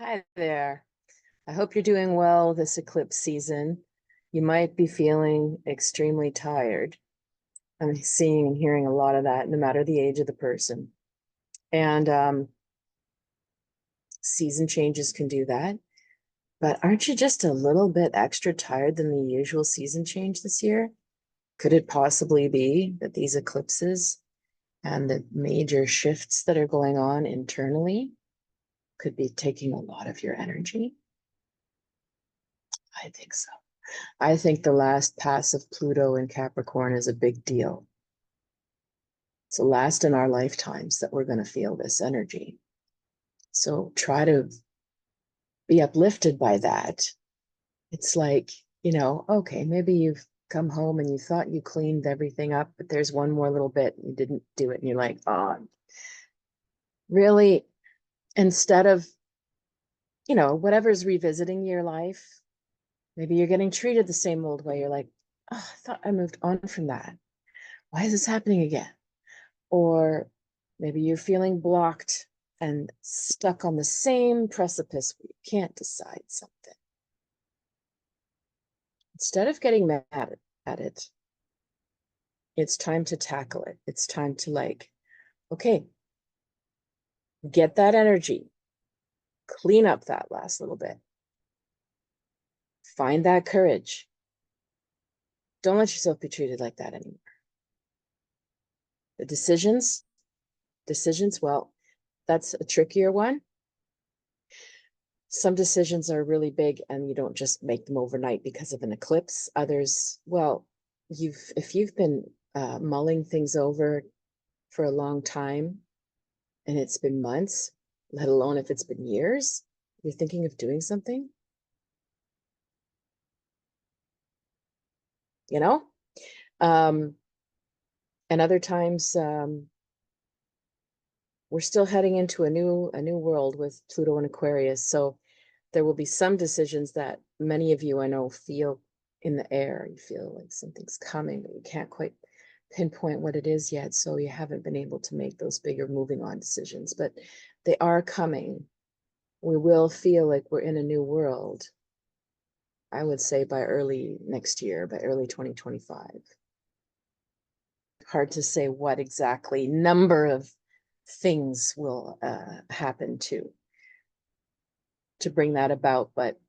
Hi there. I hope you're doing well this eclipse season. You might be feeling extremely tired. I'm seeing and hearing a lot of that, no matter the age of the person. And season changes can do that. But aren't you just a little bit extra tired than the usual season change this year? Could it possibly be that these eclipses and the major shifts that are going on internally could be taking a lot of your energy? I think so. I think the last pass of Pluto in Capricorn is a big deal. It's the last in our lifetimes that we're going to feel this energy. So try to be uplifted by that. It's like, okay, maybe you've come home and you thought you cleaned everything up, but there's one more little bit, and you didn't do it. And you're like, oh, really? Instead of, whatever's revisiting your life, maybe you're getting treated the same old way. You're like, oh, I thought I moved on from that. Why is this happening again? Or maybe you're feeling blocked and stuck on the same precipice where you can't decide something. Instead of getting mad at it, it's time to tackle it. It's time to okay, get that energy, clean up that last little bit, find that courage. Don't let yourself be treated like that anymore. The decisions, well, that's a trickier one. Some decisions are really big and you don't just make them overnight because of an eclipse. Others, well, if you've been mulling things over for a long time and it's been months, let alone if it's been years, you're thinking of doing something, and other times we're still heading into a new world with Pluto and Aquarius. So there will be some decisions that many of you I know feel in the air. You feel like something's coming, but you can't quite pinpoint what it is yet. So you haven't been able to make those bigger moving on decisions, but they are coming. We will feel like we're in a new world, I would say by early next year, by early 2025. Hard to say what exactly number of things will happen to bring that about, but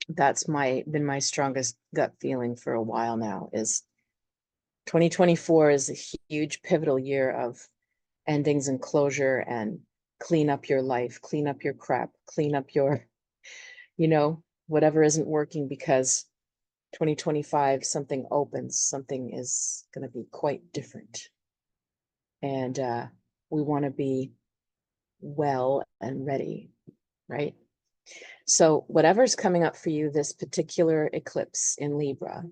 that's been my strongest gut feeling for a while now. Is 2024 is a huge pivotal year of endings and closure, and clean up your life, clean up your crap, clean up your whatever isn't working, because 2025 something opens, something is going to be quite different, and we want to be well and ready, right? So whatever's coming up for you this particular eclipse in Libra,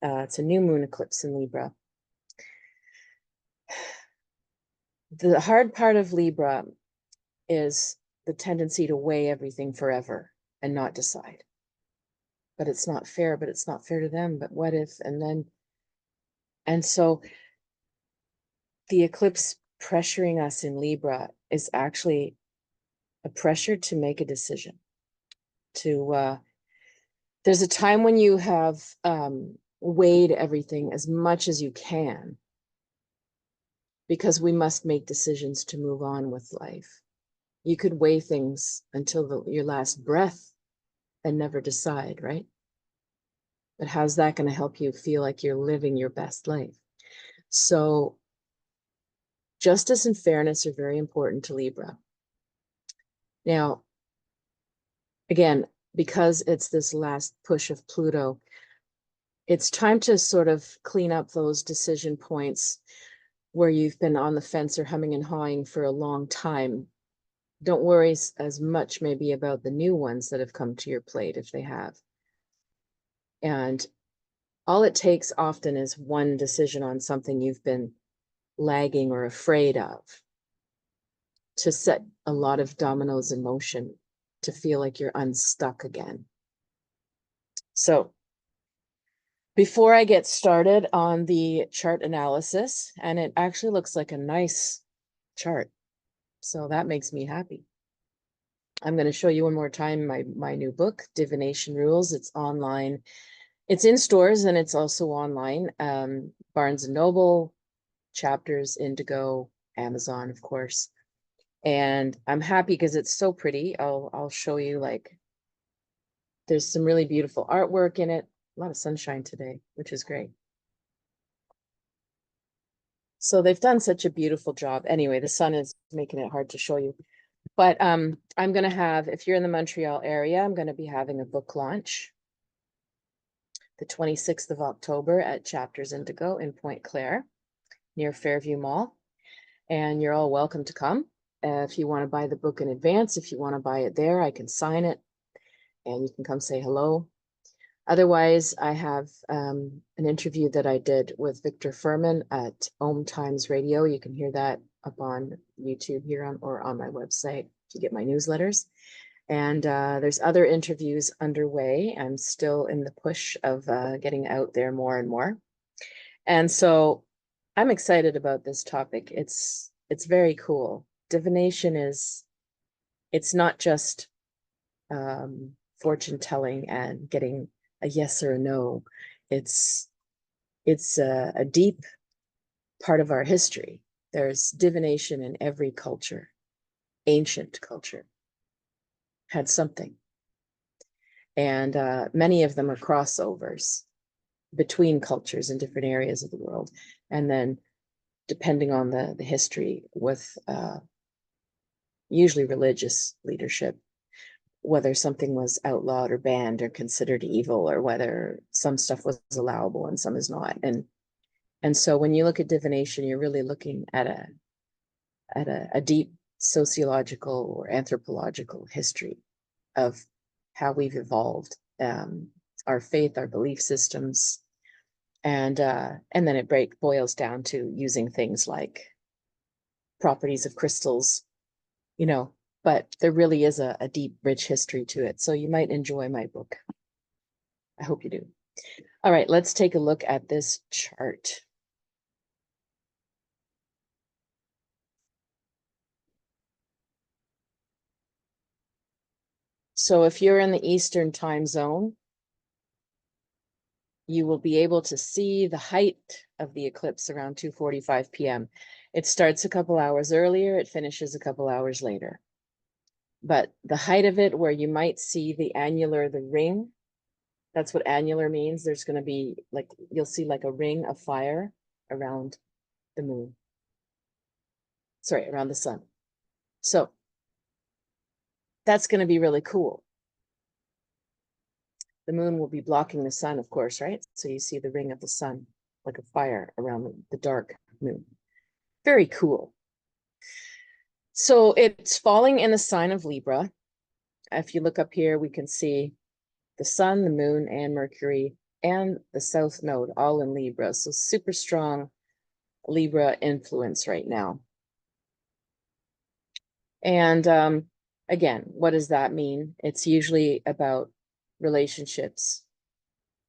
it's a new moon eclipse in Libra. The hard part of Libra is the tendency to weigh everything forever and not decide. But it's not fair, but it's not fair to them. But what if, and so the eclipse pressuring us in Libra is actually a pressure to make a decision. There's a time when you have weighed everything as much as you can, because we must make decisions to move on with life. You could weigh things until your last breath and never decide, right? But how's that going to help you feel like you're living your best life? So justice and fairness are very important to Libra. Now, again, because it's this last push of Pluto, it's time to sort of clean up those decision points where you've been on the fence or humming and hawing for a long time. Don't worry as much maybe about the new ones that have come to your plate, if they have. And all it takes often is one decision on something you've been lagging or afraid of to set a lot of dominoes in motion, to feel like you're unstuck again. So before I get started on the chart analysis, and it actually looks like a nice chart, so that makes me happy. I'm going to show you one more time my new book, Divination Rules. It's online. It's in stores and it's also online. Barnes and Noble, Chapters, Indigo, Amazon, of course. And I'm happy because it's so pretty. I'll show you, like, there's some really beautiful artwork in it. A lot of sunshine today, which is great. So they've done such a beautiful job. Anyway, the sun is making it hard to show you. But I'm going to have, if you're in the Montreal area, I'm going to be having a book launch the 26th of October at Chapters Indigo in Pointe Claire near Fairview Mall. And you're all welcome to come. If you want to buy the book in advance, if you want to buy it there, I can sign it and you can come say hello. Otherwise, I have an interview that I did with Victor Furman at Om Times Radio. You can hear that up on YouTube here or on my website if you get my newsletters. And there's other interviews underway. I'm still in the push of getting out there more and more. And so I'm excited about this topic. It's very cool. Divination it's not just fortune telling and getting a yes or a no. It's a deep part of our history. There's divination in every culture. Ancient culture had something. And many of them are crossovers between cultures in different areas of the world. And then depending on the history with usually religious leadership, whether something was outlawed or banned or considered evil, or whether some stuff was allowable and some is not. And so when you look at divination, you're really looking at a deep sociological or anthropological history of how we've evolved, our faith, our belief systems, and then it boils down to using things like properties of crystals, but there really is a deep, rich history to it. So you might enjoy my book. I hope you do. All right, let's take a look at this chart. So if you're in the Eastern time zone, you will be able to see the height of the eclipse around 2:45 p.m. It starts a couple hours earlier, it finishes a couple hours later. But the height of it, where you might see the annular, the ring, that's what annular means. There's going to be you'll see like a ring of fire around the moon. Sorry, around the sun. So that's going to be really cool. The moon will be blocking the sun, of course, right? So you see the ring of the sun, like a fire around the dark moon. Very cool. So it's falling in the sign of Libra. If you look up here, we can see the sun, the moon, and Mercury, and the South Node, all in Libra. So super strong Libra influence right now. And again, what does that mean? It's usually about relationships.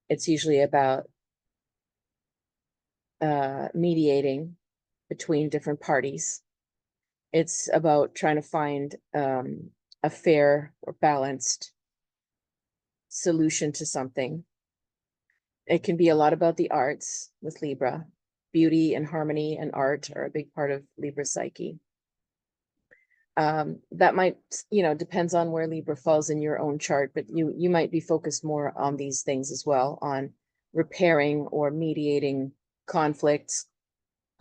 It's usually about mediating between different parties. It's about trying to find a fair or balanced solution to something. It can be a lot about the arts with Libra. Beauty and harmony and art are a big part of Libra psyche. That might, depends on where Libra falls in your own chart, but you might be focused more on these things as well, on repairing or mediating conflicts.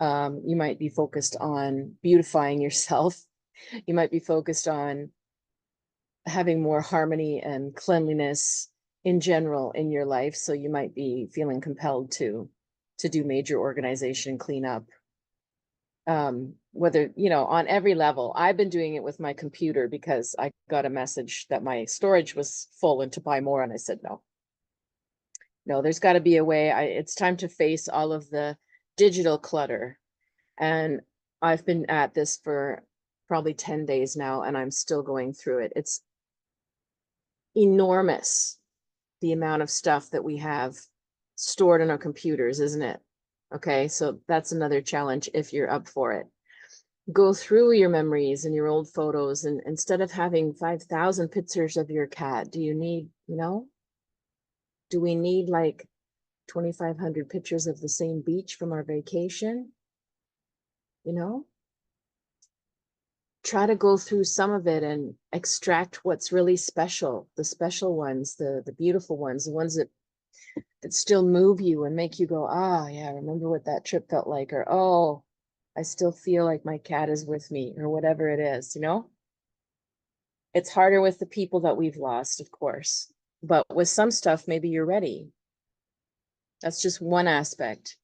You might be focused on beautifying yourself. You might be focused on having more harmony and cleanliness in general in your life. So you might be feeling compelled to do major organization cleanup. Whether, on every level. I've been doing it with my computer because I got a message that my storage was full and to buy more. And I said, no, there's got to be a way. It's time to face all of the digital clutter. And I've been at this for probably 10 days now, and I'm still going through it. It's enormous, the amount of stuff that we have stored in our computers, isn't it? Okay, so that's another challenge if you're up for it. go through your memories and your old photos, and instead of having 5,000 pictures of your cat, do you need, do we need like 2,500 pictures of the same beach from our vacation? Try to go through some of it and extract what's really special, the special ones, the beautiful ones, the ones that still move you and make you go, ah, yeah, remember what that trip felt like, or, oh, I still feel like my cat is with me, or whatever it is, It's harder with the people that we've lost, of course, but with some stuff, maybe you're ready. That's just one aspect.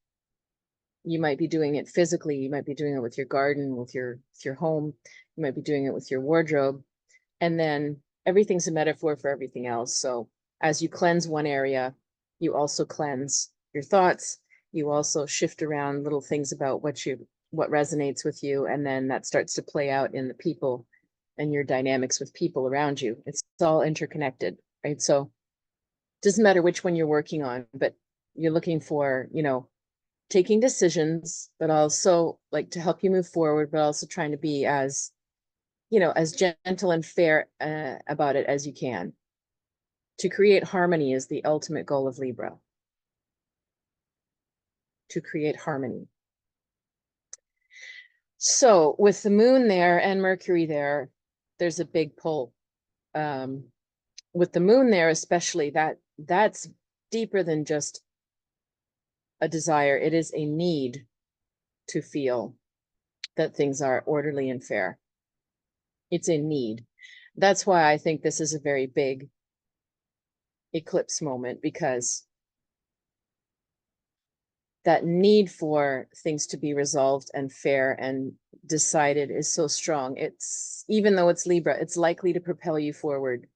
You might be doing it physically. You might be doing it with your garden, with your home. You might be doing it with your wardrobe. And then everything's a metaphor for everything else. So as you cleanse one area, you also cleanse your thoughts. You also shift around little things about what resonates with you. And then that starts to play out in the people and your dynamics with people around you. It's all interconnected, right? So it doesn't matter which one you're working on, but you're looking for, taking decisions, but also like to help you move forward, but also trying to be as gentle and fair about it as you can. To create harmony is the ultimate goal of Libra. To create harmony. So with the moon there and Mercury there, there's a big pull. With the moon there, especially, that's deeper than just a desire. It is a need to feel that things are orderly and fair. It's a need. That's why I think this is a very big eclipse moment, because that need for things to be resolved and fair and decided is so strong. It's, even though it's Libra, it's likely to propel you forward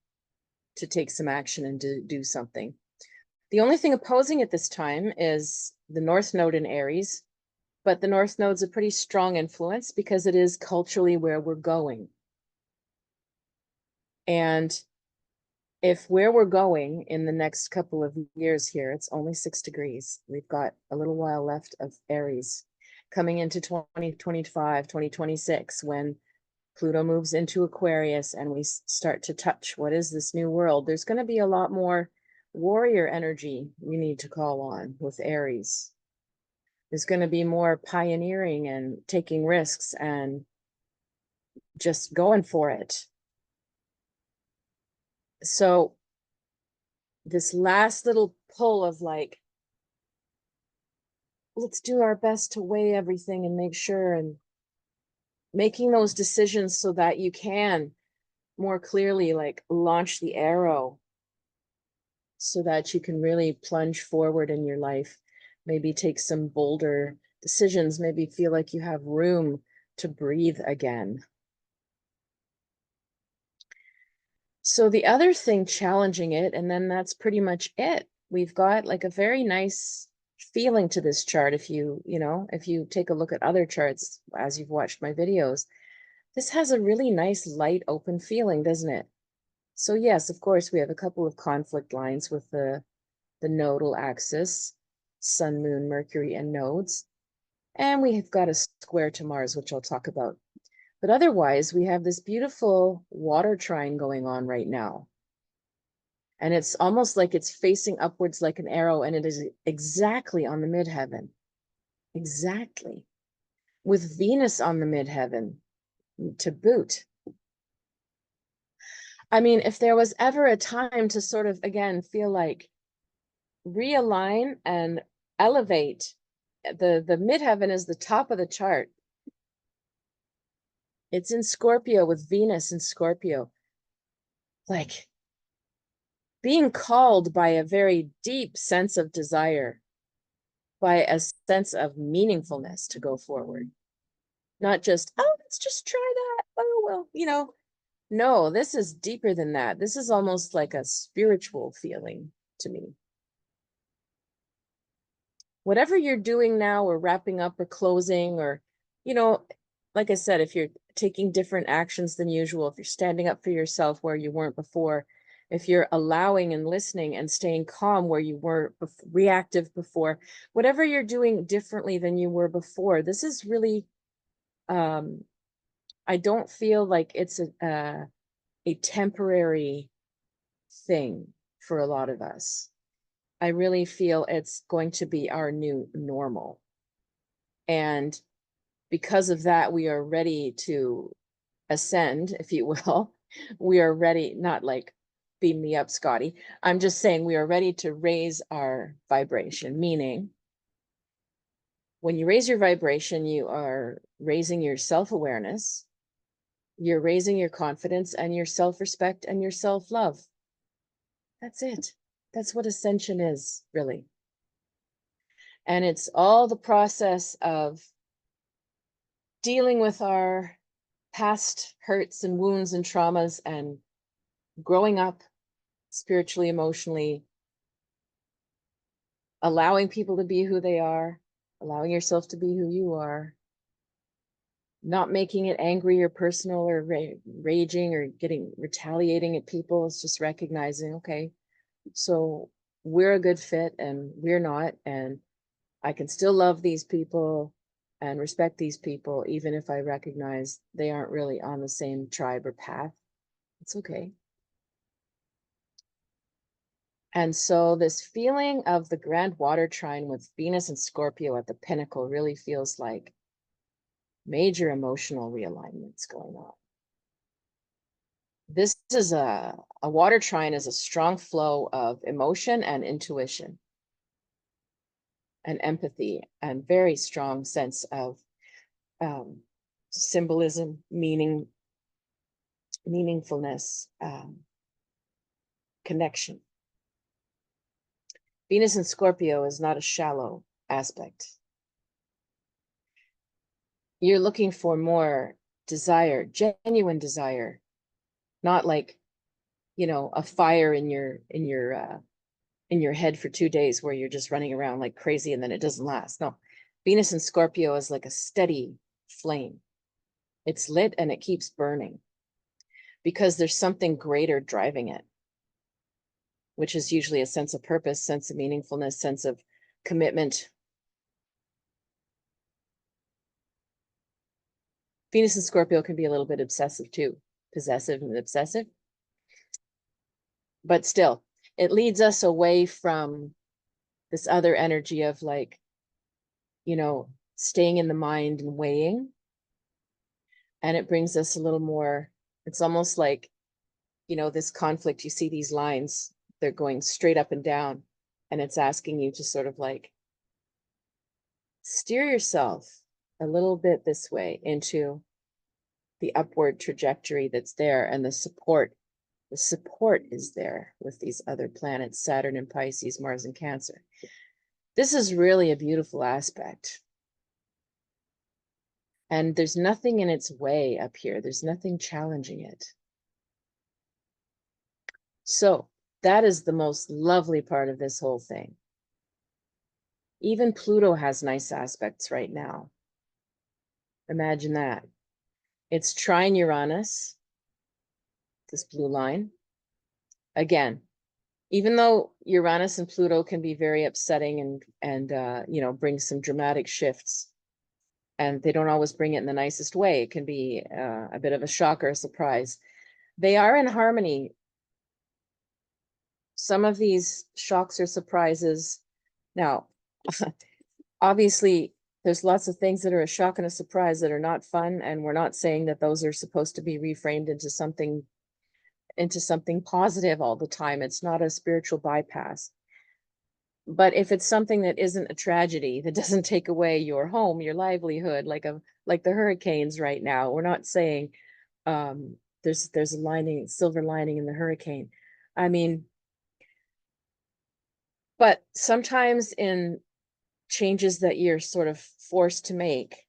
to take some action and to do something. The only thing opposing at this time is the North Node in Aries, but the North Node's a pretty strong influence because it is culturally where we're going. And if where we're going in the next couple of years here, it's only 6 degrees. We've got a little while left of Aries coming into 2025, 2026, when Pluto moves into Aquarius and we start to touch what is this new world. There's going to be a lot more warrior energy we need to call on with Aries. There's going to be more pioneering and taking risks and just going for it. So this last little pull of like, let's do our best to weigh everything and make sure, and making those decisions so that you can more clearly like launch the arrow, so that you can really plunge forward in your life, maybe take some bolder decisions, maybe feel like you have room to breathe again. So the other thing challenging it, and then that's pretty much it. We've got like a very nice feeling to this chart. If you take a look at other charts, as you've watched my videos, this has a really nice light open feeling, doesn't it? So yes, of course, we have a couple of conflict lines with the nodal axis, Sun, Moon, Mercury, and nodes. And we have got a square to Mars, which I'll talk about. But otherwise, we have this beautiful water trine going on right now. And it's almost like it's facing upwards like an arrow, and it is exactly on the midheaven. Exactly. With Venus on the midheaven to boot. I mean, if there was ever a time to sort of, again, feel like realign and elevate, the midheaven is the top of the chart. It's in Scorpio with Venus in Scorpio. Like being called by a very deep sense of desire, by a sense of meaningfulness to go forward. Not just, oh, let's just try that. Oh, well, no, this is deeper than that. This is almost like a spiritual feeling to me. Whatever you're doing now, or wrapping up or closing, or, like I said, if you're taking different actions than usual, if you're standing up for yourself where you weren't before, if you're allowing and listening and staying calm where you were reactive before, whatever you're doing differently than you were before, this is really I don't feel like it's a temporary thing for a lot of us. I really feel it's going to be our new normal. And because of that, we are ready to ascend, if you will. We are ready, not like beam me up, Scotty. I'm just saying we are ready to raise our vibration, meaning when you raise your vibration, you are raising your self-awareness, you're raising your confidence and your self-respect and your self-love. That's it. That's what ascension is, really. And it's all the process of dealing with our past hurts and wounds and traumas and growing up spiritually, emotionally, allowing people to be who they are, allowing yourself to be who you are, not making it angry or personal or raging or retaliating at people. It's just recognizing, okay, so we're a good fit and we're not, and I can still love these people and respect these people, even if I recognize they aren't really on the same tribe or path. It's okay. And so this feeling of the grand water trine with Venus and Scorpio at the pinnacle really feels like major emotional realignments going on. This is a water trine is a strong flow of emotion and intuition and empathy and very strong sense of symbolism, meaningfulness, connection. Venus in Scorpio is not a shallow aspect. You're looking for more desire, genuine desire, not like, you know, a fire in your head for 2 days where you're just running around like crazy and then it doesn't last. No, Venus in Scorpio is like a steady flame. It's lit and it keeps burning because there's something greater driving it, which is usually a sense of purpose, sense of meaningfulness, sense of commitment. Venus in Scorpio can be a little bit obsessive too, possessive and obsessive. But still, it leads us away from this other energy of like, you know, staying in the mind and weighing. And it brings us a little more, it's almost like, you know, this conflict, you see these lines, they're going straight up and down. And it's asking you to sort of like steer yourself a little bit this way into the upward trajectory that's there, and the support is there with these other planets, Saturn and Pisces, Mars and Cancer. This is really a beautiful aspect. And there's nothing in its way up here. There's nothing challenging it. So that is the most lovely part of this whole thing. Even Pluto has nice aspects right now. Imagine that. It's trine Uranus, this blue line. Again, even though Uranus and Pluto can be very upsetting and you know, bring some dramatic shifts, and they don't always bring it in the nicest way. It can be a bit of a shock or a surprise. They are in harmony. Some of these shocks or surprises. Now, obviously, there's lots of things that are a shock and a surprise that are not fun, and we're not saying that those are supposed to be reframed into something positive all the time. It's not a spiritual bypass. But if it's something that isn't a tragedy, that doesn't take away your home, your livelihood, like the hurricanes right now, we're not saying there's a silver lining in the hurricane. I mean, but sometimes in changes that you're sort of forced to make,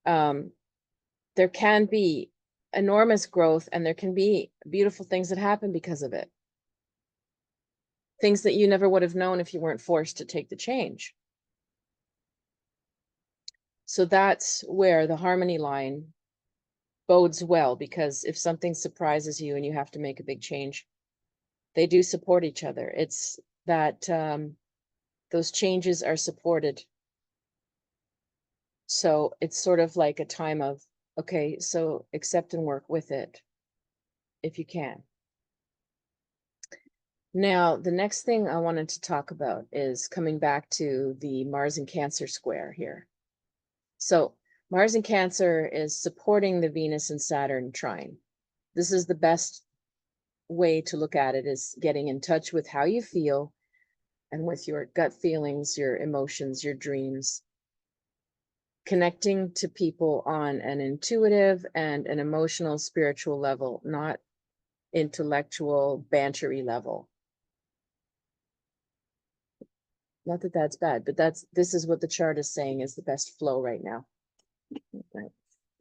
there can be enormous growth, and there can be beautiful things that happen because of it. Things that you never would have known if you weren't forced to take the change. So that's where the harmony line bodes well, because if something surprises you and you have to make a big change, they do support each other. It's that those changes are supported. So it's sort of like a time of Okay, so accept and work with it if you can. Now, the next thing I wanted to talk about is coming back to the Mars and Cancer square here. So Mars and Cancer is supporting the Venus and Saturn trine. This is the best way to look at it, is getting in touch with how you feel and with your gut feelings, your emotions, your dreams, connecting to people on an intuitive and an emotional, spiritual level, not intellectual, bantery level. Not that that's bad, but this is what the chart is saying is the best flow right now. A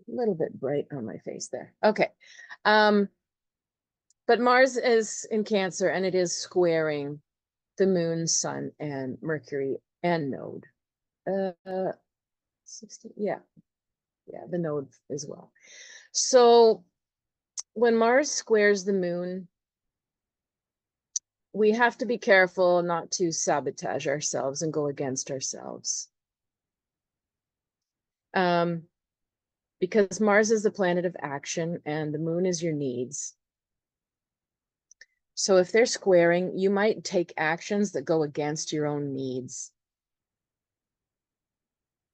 little bit bright on my face there. Okay. But Mars is in Cancer, and it is squaring the Moon, Sun, and Mercury and Node. 60, yeah, the Node as well. So when Mars squares the Moon, we have to be careful not to sabotage ourselves and go against ourselves. Because Mars is the planet of action and the Moon is your needs. So if they're squaring, you might take actions that go against your own needs.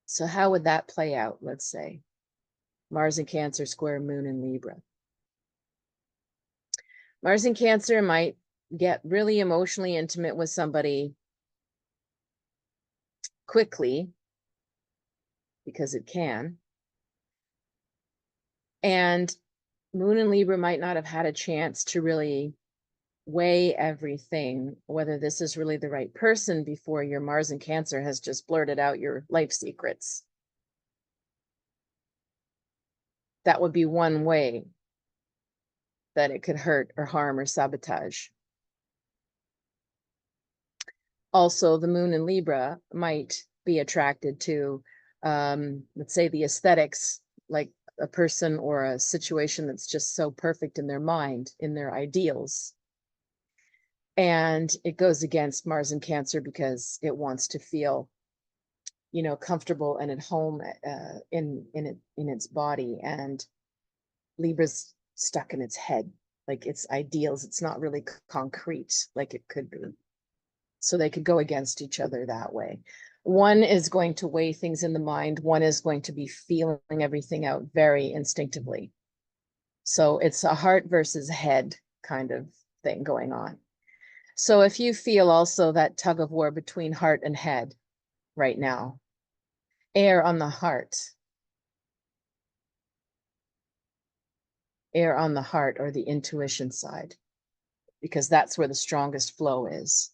So how would that play out? Let's say Mars in Cancer square Moon in Libra. Mars in Cancer might get really emotionally intimate with somebody quickly, because it can. And Moon in Libra might not have had a chance to really weigh everything, whether this is really the right person, before your Mars in Cancer has just blurted out your life secrets. That would be one way that it could hurt or harm or sabotage. Also, the Moon in Libra might be attracted to, let's say, the aesthetics, like a person or a situation that's just so perfect in their mind, in their ideals. And it goes against Mars in Cancer because it wants to feel, comfortable and at home in its body. And Libra's stuck in its head, like its ideals. It's not really concrete like it could be. So they could go against each other that way. One is going to weigh things in the mind. One is going to be feeling everything out very instinctively. So it's a heart versus head kind of thing going on. So if you feel also that tug of war between heart and head right now, err on the heart. Err on the heart or the intuition side, because that's where the strongest flow is.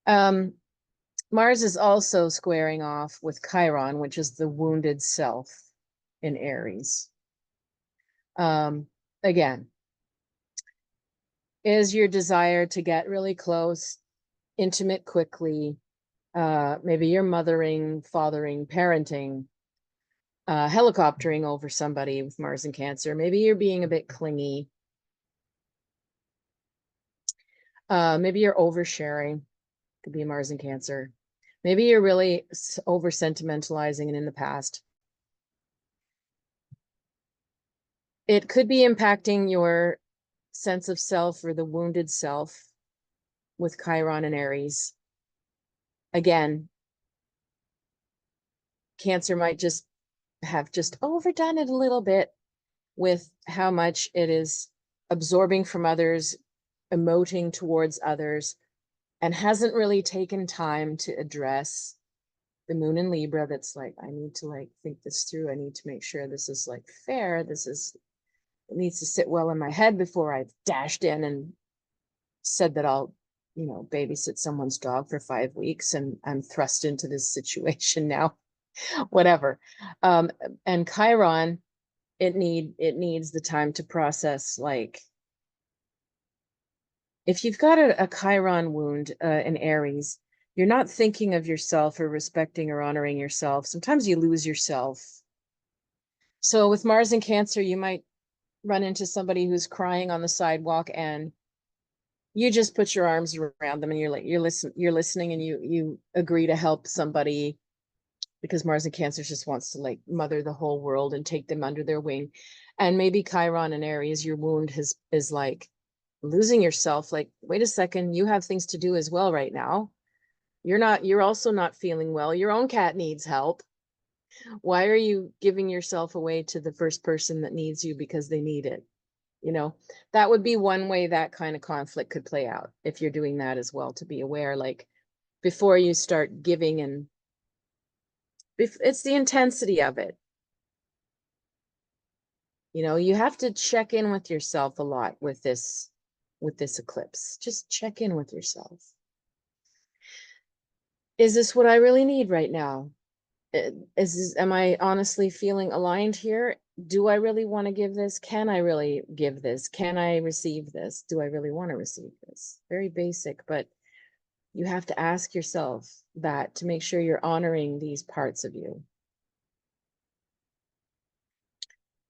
Mars is also squaring off with Chiron, which is the wounded self in Aries. Again, is your desire to get really close, intimate quickly. Maybe you're mothering, fathering, parenting, helicoptering over somebody with Mars and Cancer. Maybe you're being a bit clingy. Maybe you're oversharing. Could be Mars and Cancer. Maybe you're really over sentimentalizing and in the past. It could be impacting your sense of self or the wounded self with Chiron and Aries. Again, Cancer might just have just overdone it a little bit with how much it is absorbing from others, emoting towards others, and hasn't really taken time to address the Moon in Libra. That's like, I need to think this through. I need to make sure this is fair. It needs to sit well in my head before I've dashed in and said that I'll, babysit someone's dog for 5 weeks and I'm thrust into this situation now, whatever. And Chiron, it needs the time to process. If you've got a Chiron wound in Aries, you're not thinking of yourself or respecting or honoring yourself. Sometimes you lose yourself. So with Mars in Cancer, you might run into somebody who's crying on the sidewalk, and you just put your arms around them and you're listening, and you agree to help somebody because Mars in Cancer just wants to like mother the whole world and take them under their wing. And maybe Chiron in Aries, your wound is like losing yourself. Like, wait a second, you have things to do as well right now. You're also not feeling well. Your own cat needs help. Why are you giving yourself away to the first person that needs you because they need it? You know, that would be one way that kind of conflict could play out if you're doing that as well, to be aware, like before you start giving, and it's the intensity of it. You know, you have to check in with yourself a lot with this eclipse. Just check in with yourself. Is this what I really need right now? Am I honestly feeling aligned here? Do I really want to give this? Can I really give this? Can I receive this? Do I really want to receive this? Very basic, but you have to ask yourself that to make sure you're honoring these parts of you.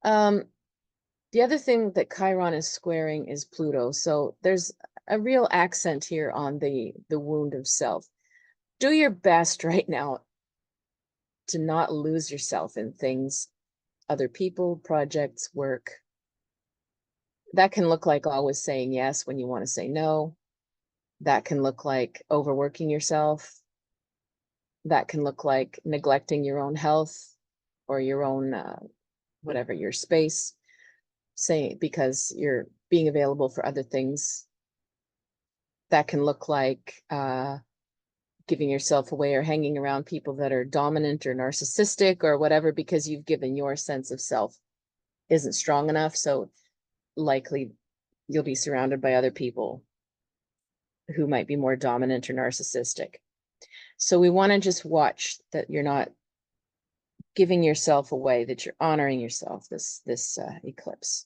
The other thing that Chiron is squaring is Pluto. So there's a real accent here on the wound of self. Do your best right now to not lose yourself in things, other people, projects, work. That can look like always saying yes when you want to say no. That can look like overworking yourself. That can look like neglecting your own health or your own, whatever, your space, say, because you're being available for other things. That can look like giving yourself away or hanging around people that are dominant or narcissistic or whatever, because you've given your sense of self isn't strong enough. So likely you'll be surrounded by other people who might be more dominant or narcissistic. So we want to just watch that you're not giving yourself away, that you're honoring yourself this eclipse.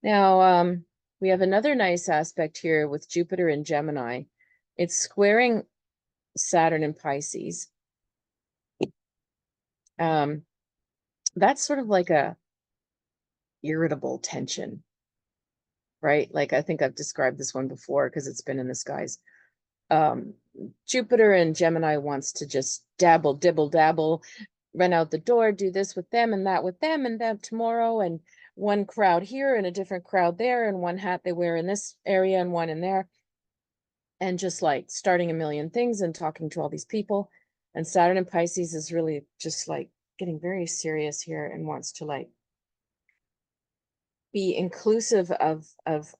Now, we have another nice aspect here with Jupiter in Gemini. It's squaring Saturn in Pisces. That's sort of like a irritable tension, right? Like, I think I've described this one before because it's been in the skies. Jupiter in Gemini wants to just dabble, dibble, dabble, run out the door, do this with them and that with them, and that tomorrow, and one crowd here and a different crowd there, and one hat they wear in this area and one in there, and just like starting a million things and talking to all these people. And Saturn in Pisces is really just like getting very serious here and wants to like be inclusive of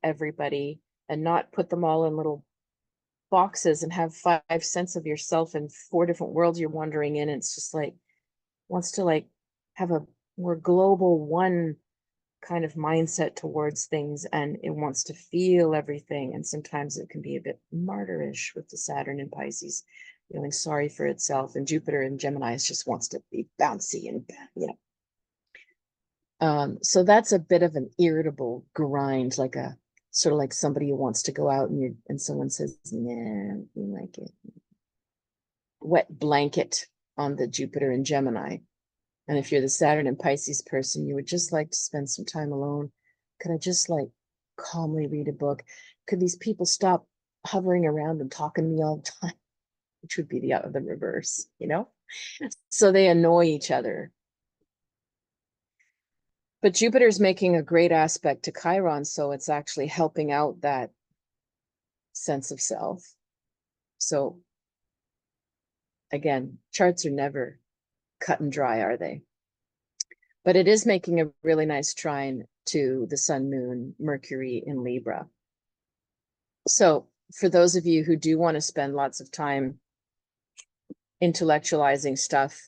everybody and not put them all in little boxes and have 5 cents of yourself in 4 different worlds you're wandering in. It's just like wants to like have a more global one kind of mindset towards things, and it wants to feel everything. And sometimes it can be a bit martyrish with the Saturn in Pisces, feeling sorry for itself, and Jupiter in Gemini just wants to be bouncy and, you know. So that's a bit of an irritable grind, like a sort of like somebody who wants to go out and someone says, nah, you like it. Wet blanket on the Jupiter in Gemini. And if you're the Saturn and Pisces person, you would just like to spend some time alone. Could I just like calmly read a book? Could these people stop hovering around and talking to me all the time? Which would be the reverse, you know? So they annoy each other. But Jupiter's making a great aspect to Chiron, so it's actually helping out that sense of self. So again, charts are never cut and dry, are they? But it is making a really nice trine to the Sun, Moon, Mercury in Libra. So for those of you who do want to spend lots of time intellectualizing stuff,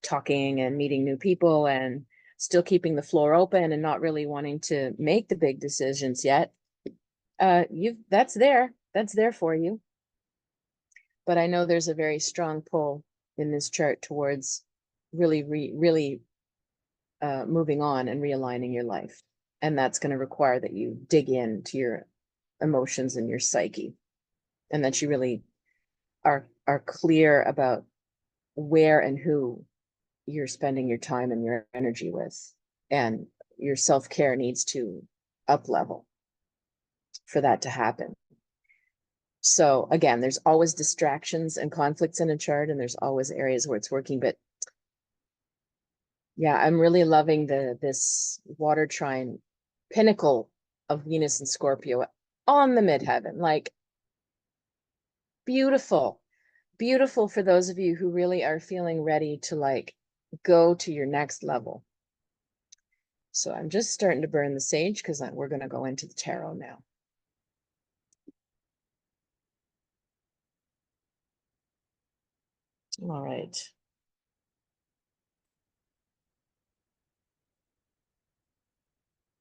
talking and meeting new people and still keeping the floor open and not really wanting to make the big decisions yet, that's there for you. But I know there's a very strong pull in this chart towards really moving on and realigning your life. And that's going to require that you dig into your emotions and your psyche, and that you really are clear about where and who you're spending your time and your energy with. And your self-care needs to up level for that to happen. So again, there's always distractions and conflicts in a chart, and there's always areas where it's working. But yeah, I'm really loving this water trine pinnacle of Venus and Scorpio on the midheaven. Like, beautiful, beautiful for those of you who really are feeling ready to like go to your next level. So I'm just starting to burn the sage because we're going to go into the tarot now. All right.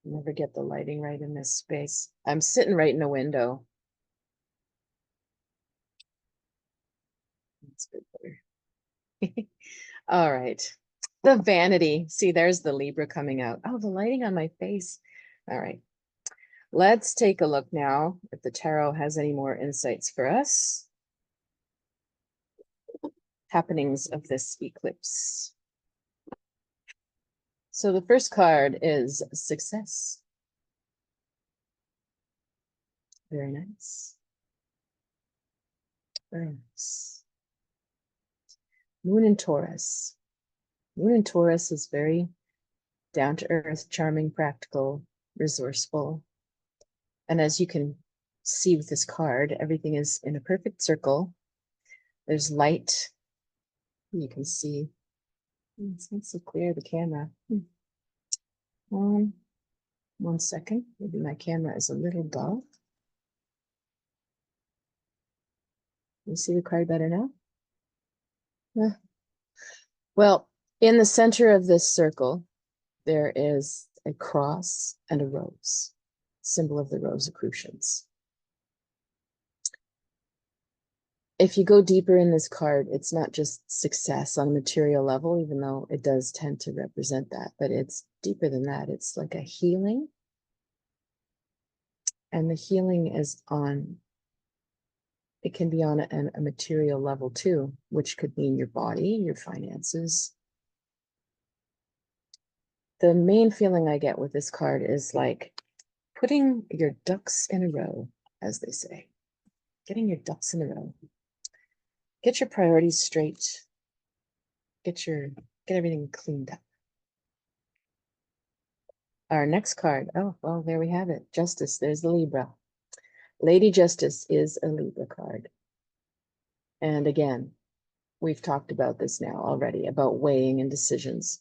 Never get the lighting right in this space. I'm sitting right in a window. That's good better. All right. The vanity. See, there's the Libra coming out. Oh, the lighting on my face. All right. Let's take a look now if the tarot has any more insights for us. Happenings of this eclipse. So the first card is success. Very nice. Very nice. Moon in Taurus. Moon in Taurus is very down to earth, charming, practical, resourceful. And as you can see with this card, everything is in a perfect circle. There's light. You can see. It's not so clear, the camera. One second. Maybe my camera is a little dull. You see the card better now? Yeah. Well, in the center of this circle, there is a cross and a rose, symbol of the Rosicrucians. If you go deeper in this card, it's not just success on a material level, even though it does tend to represent that, but it's deeper than that. It's like a healing. And the healing is on, it can be on a material level too, which could mean your body, your finances. The main feeling I get with this card is like putting your ducks in a row, as they say. Getting your ducks in a row. Get your priorities straight. Get everything cleaned up. Our next card. Oh, well, there we have it. Justice. There's the Libra. Lady Justice is a Libra card. And again, we've talked about this now already, about weighing and decisions.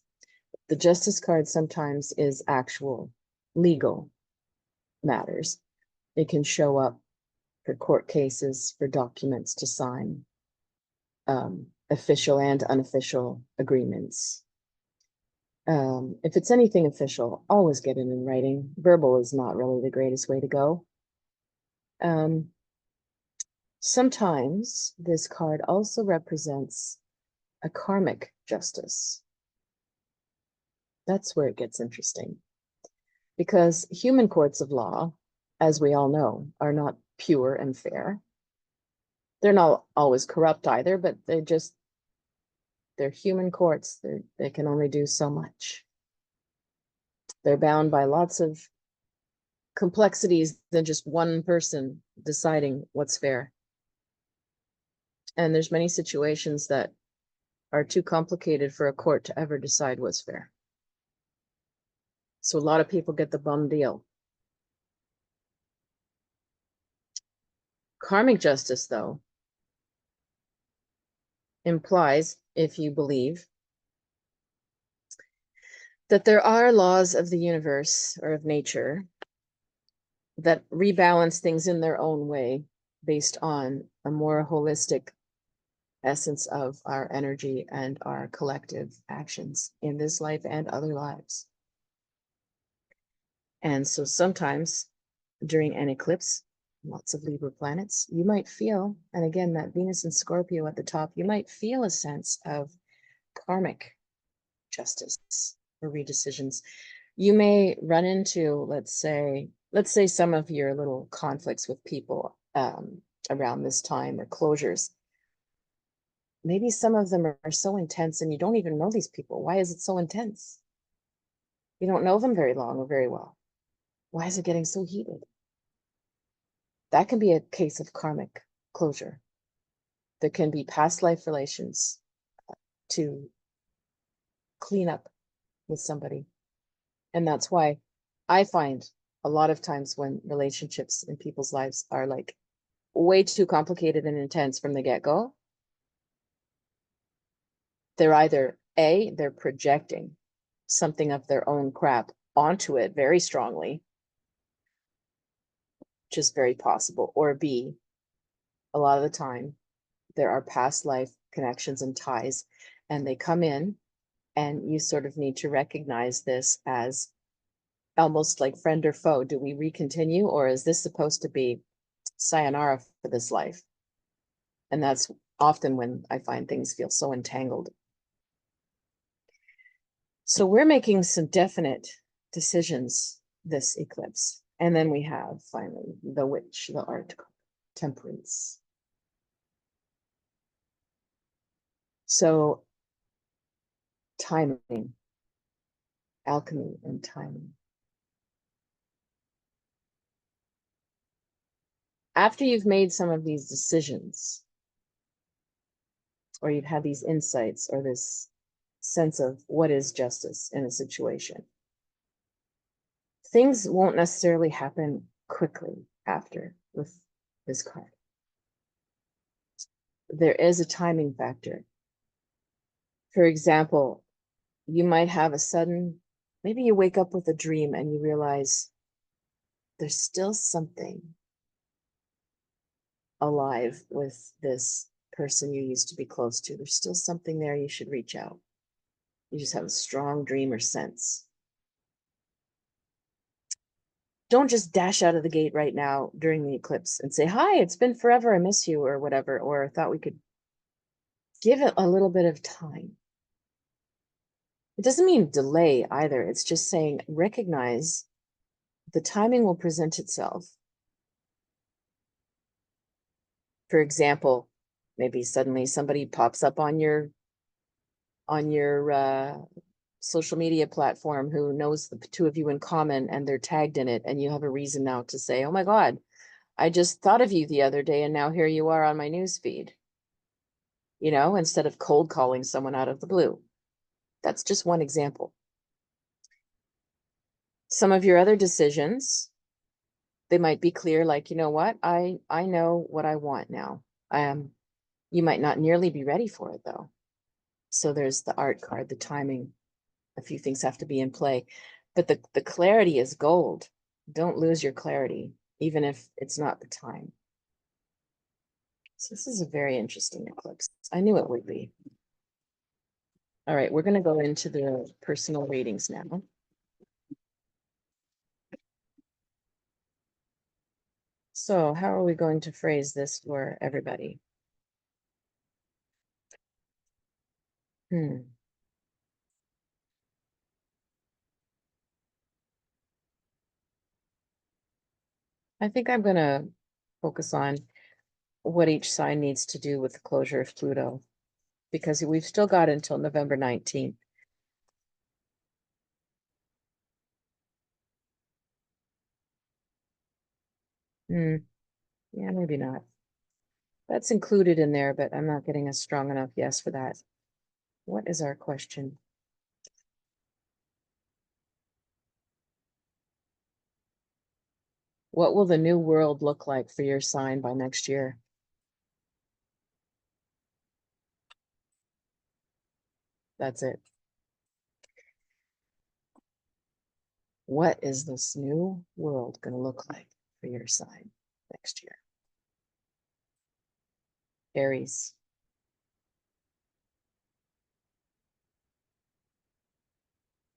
The Justice card sometimes is actual legal matters. It can show up for court cases, for documents to sign, official and unofficial agreements. If it's anything official, always get it in writing. Verbal is not really the greatest way to go. Sometimes this card also represents a karmic justice. That's where it gets interesting. Because human courts of law, as we all know, are not pure and fair. They're not always corrupt either, but they're human courts. They can only do so much. They're bound by lots of complexities than just one person deciding what's fair. And there's many situations that are too complicated for a court to ever decide what's fair. So a lot of people get the bum deal. Karmic justice, though, implies, if you believe, that there are laws of the universe or of nature that rebalance things in their own way based on a more holistic essence of our energy and our collective actions in this life and other lives. And so sometimes during an eclipse, lots of Libra planets, you might feel, and again, that Venus and Scorpio at the top, you might feel a sense of karmic justice or redecisions. You may run into, let's say some of your little conflicts with people around this time, or closures. Maybe some of them are so intense and you don't even know these people. Why is it so intense? You don't know them very long or very well. Why is it getting so heated? That can be a case of karmic closure. There can be past life relations to clean up with somebody. And that's why I find a lot of times when relationships in people's lives are like way too complicated and intense from the get-go, they're either A, they're projecting something of their own crap onto it very strongly, which is very possible, or B, a lot of the time, there are past life connections and ties, and they come in, and you sort of need to recognize this as almost like friend or foe. Do we recontinue, or is this supposed to be sayonara for this life? And that's often when I find things feel so entangled. So we're making some definite decisions this eclipse. And then we have finally the witch, the art, temperance. So timing, alchemy and timing. After you've made some of these decisions, or you've had these insights or this sense of what is justice in a situation, things won't necessarily happen quickly after with this card. There is a timing factor. For example, you might have a sudden, maybe you wake up with a dream and you realize there's still something alive with this person you used to be close to. There's still something there, you should reach out. You just have a strong dream or sense. Don't just dash out of the gate right now during the eclipse and say, hi, it's been forever, I miss you, or whatever, or I thought we could. Give it a little bit of time. It doesn't mean delay either. It's just saying recognize the timing will present itself. For example, maybe suddenly somebody pops up on your social media platform who knows the two of you in common, and they're tagged in it, and you have a reason now to say, oh my God, I just thought of you the other day, and now here you are on my news feed. You know, instead of cold calling someone out of the blue. That's just one example. Some of your other decisions, they might be clear, like, you know what, I know what I want now. You might not nearly be ready for it though. So there's the art card, the timing. A few things have to be in play, but the clarity is gold. Don't lose your clarity, even if it's not the time. So this is a very interesting eclipse. I knew it would be. All right, we're going to go into the personal readings now. So how are we going to phrase this for everybody? I think I'm going to focus on what each sign needs to do with the closure of Pluto, because we've still got until November 19th. Yeah, maybe not. That's included in there, but I'm not getting a strong enough yes for that. What is our question? What will the new world look like for your sign by next year? That's it. What is this new world going to look like for your sign next year? Aries.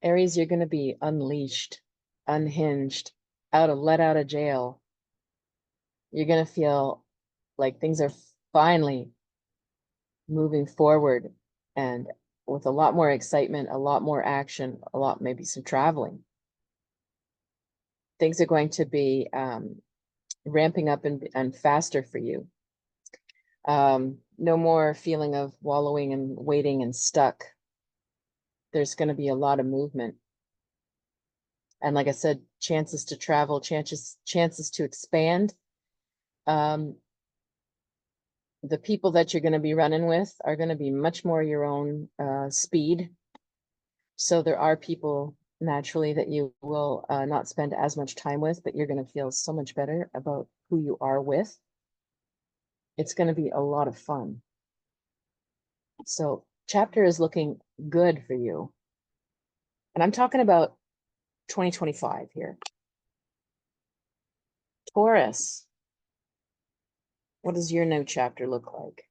Aries, you're going to be unleashed, unhinged, let out of jail. You're going to feel like things are finally moving forward, and with a lot more excitement, a lot more action, maybe some traveling. Things are going to be ramping up and faster for you. No more feeling of wallowing and waiting and stuck. There's going to be a lot of movement. And like I said, chances to travel, chances to expand. the people that you're going to be running with are going to be much more your own speed. So there are people naturally that you will not spend as much time with, but you're going to feel so much better about who you are with. It's going to be a lot of fun. So chapter is looking good for you. And I'm talking about 2025 here. Taurus. What does your new chapter look like?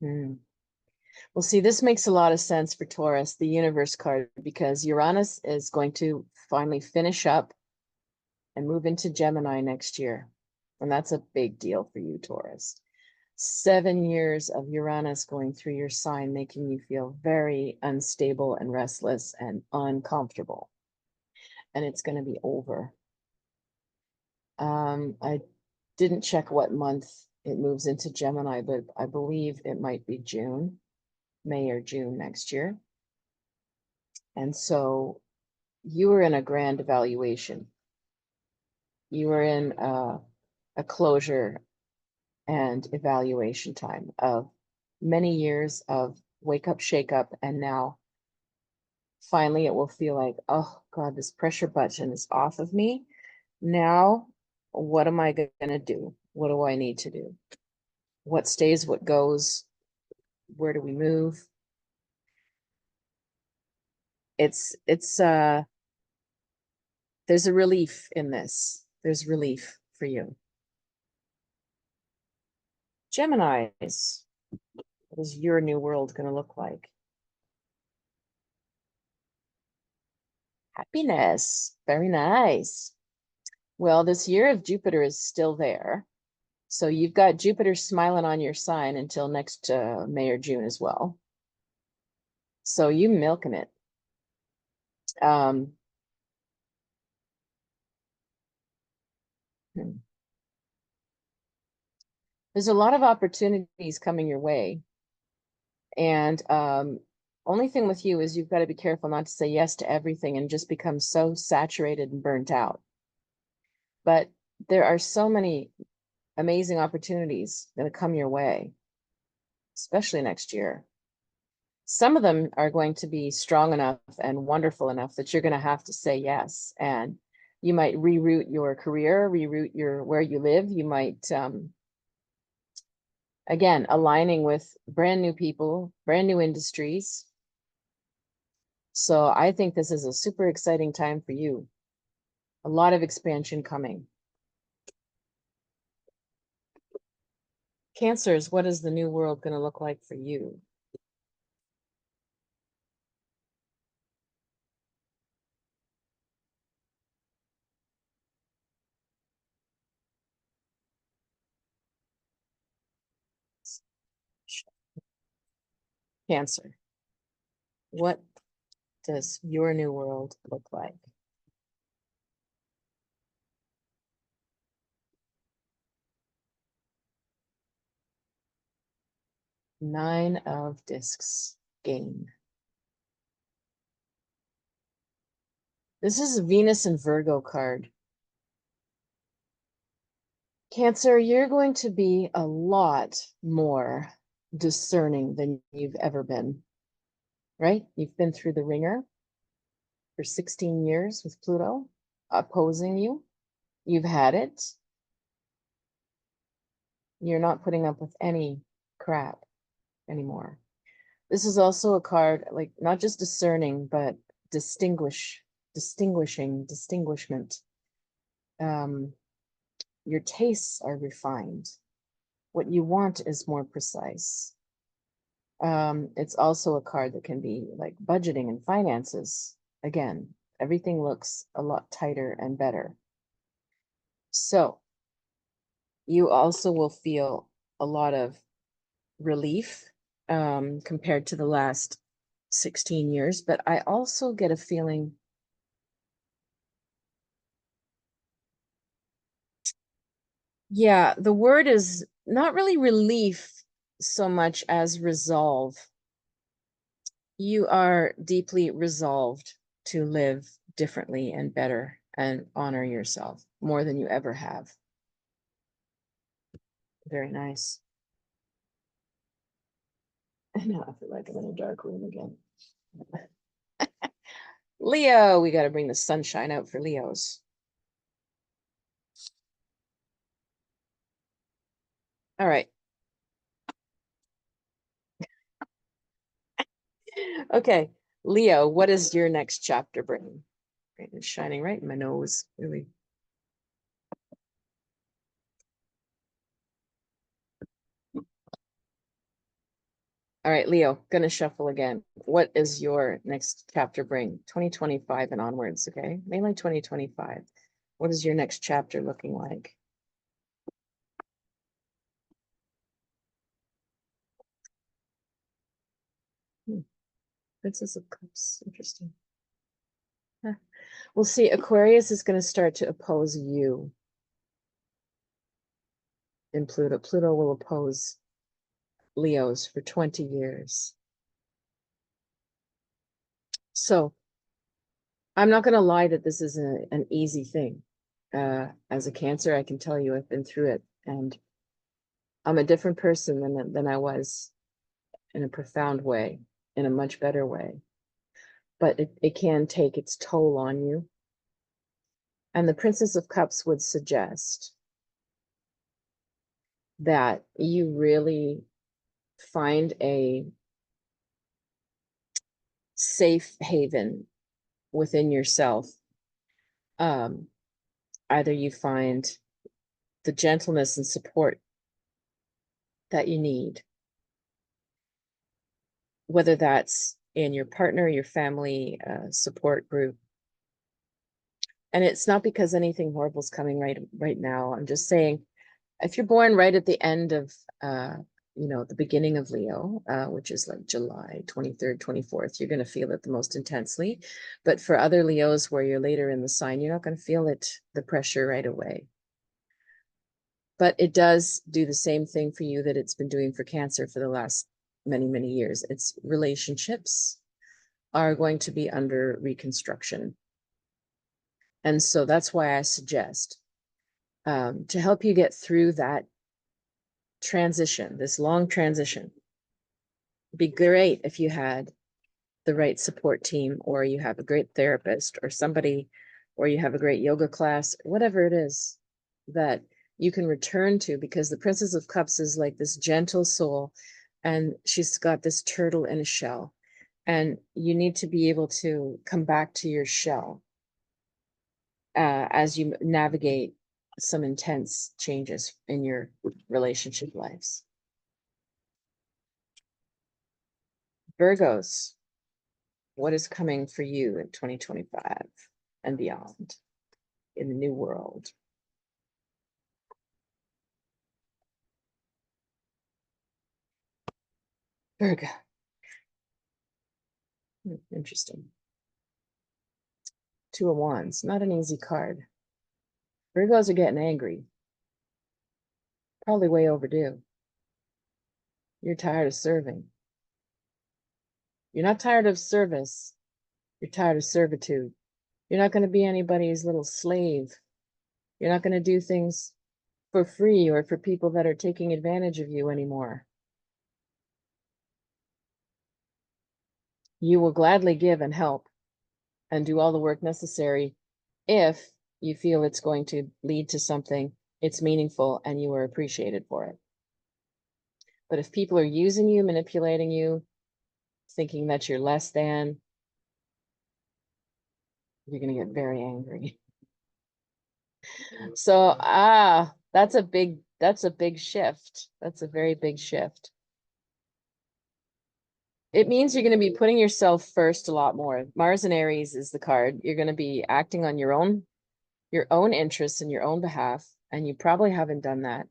Well, see, this makes a lot of sense for Taurus, the universe card, because Uranus is going to finally finish up and move into Gemini next year. And that's a big deal for you, Taurus. 7 years of Uranus going through your sign, making you feel very unstable and restless and uncomfortable. And it's going to be over. I didn't check what month it moves into Gemini, but I believe it might be June, May or June next year. And so you were in a grand evaluation. You were in a closure and evaluation time of many years of wake up, shake up, and now finally it will feel like, oh God, this pressure button is off of me. Now, what am I going to do? What do I need to do? What stays, what goes? Where do we move? There's a relief in this. There's relief for you. Geminis, what is your new world going to look like? Happiness. Very nice. Well, this year of Jupiter is still there. So you've got Jupiter smiling on your sign until next May or June as well. So you milking it. There's a lot of opportunities coming your way. And only thing with you is you've got to be careful not to say yes to everything and just become so saturated and burnt out. But there are so many amazing opportunities that will come your way, especially next year. Some of them are going to be strong enough and wonderful enough that you're going to have to say yes. And you might reroute your career, reroute your where you live. You might, again, aligning with brand new people, brand new industries. So I think this is a super exciting time for you. A lot of expansion coming. Cancers, what is the new world going to look like for you? Cancer, what does your new world look like? Nine of Discs, Game. This is a Venus and Virgo card. Cancer, you're going to be a lot more discerning than you've ever been, right? You've been through the ringer for 16 years with Pluto opposing you. You've had it. You're not putting up with any crap anymore. This is also a card, like not just discerning, but distinguishment. Your tastes are refined. What you want is more precise. It's also a card that can be like budgeting and finances. Again, everything looks a lot tighter and better. So you also will feel a lot of relief compared to the last 16 years, but I also get a feeling the word is not really relief so much as resolve. You are deeply resolved to live differently and better and honor yourself more than you ever have. Very nice. I know, I feel like I'm in a dark room again. Leo, we got to bring the sunshine out for Leos. All right. Okay, Leo, what does your next chapter bring? Right, it's shining right in my nose, really. All right, Leo, gonna shuffle again. What is your next chapter bring? 2025 and onwards, okay? Mainly 2025. What is your next chapter looking like? Princess of Cups, interesting. Huh. We'll see, Aquarius is gonna start to oppose you in Pluto. Pluto will oppose Leos for 20 years. So I'm not going to lie that this is an easy thing. As a Cancer, I can tell you I've been through it, and I'm a different person than I was, in a profound way, in a much better way. But it can take its toll on you. And the Princess of Cups would suggest that you really find a safe haven within yourself. Either you find the gentleness and support that you need, whether that's in your partner, your family, support group. And it's not because anything horrible is coming right now. I'm just saying, if you're born right at the end of, the beginning of Leo, which is like July 23rd, 24th, you're going to feel it the most intensely. But for other Leos where you're later in the sign, you're not going to feel the pressure right away. But it does do the same thing for you that it's been doing for Cancer for the last many, many years. It's relationships are going to be under reconstruction. And so that's why I suggest, to help you get through that transition, this long transition, it'd be great if you had the right support team, or you have a great therapist or somebody, or you have a great yoga class, whatever it is that you can return to, because the Princess of Cups is like this gentle soul, and she's got this turtle in a shell, and you need to be able to come back to your shell as you navigate some intense changes in your relationship lives. Virgos, what is coming for you in 2025 and beyond in the new world? Virgo. Interesting. Two of Wands, not an easy card. Virgos are getting angry. Probably way overdue. You're tired of serving. You're not tired of service. You're tired of servitude. You're not going to be anybody's little slave. You're not going to do things for free or for people that are taking advantage of you anymore. You will gladly give and help and do all the work necessary if you feel it's going to lead to something, it's meaningful, and you are appreciated for it. But if people are using you, manipulating you, thinking that you're less than, you're going to get very angry. So, that's a big shift. That's a very big shift. It means you're going to be putting yourself first a lot more. Mars and Aries is the card. You're going to be acting on your own interests and your own behalf, and you probably haven't done that.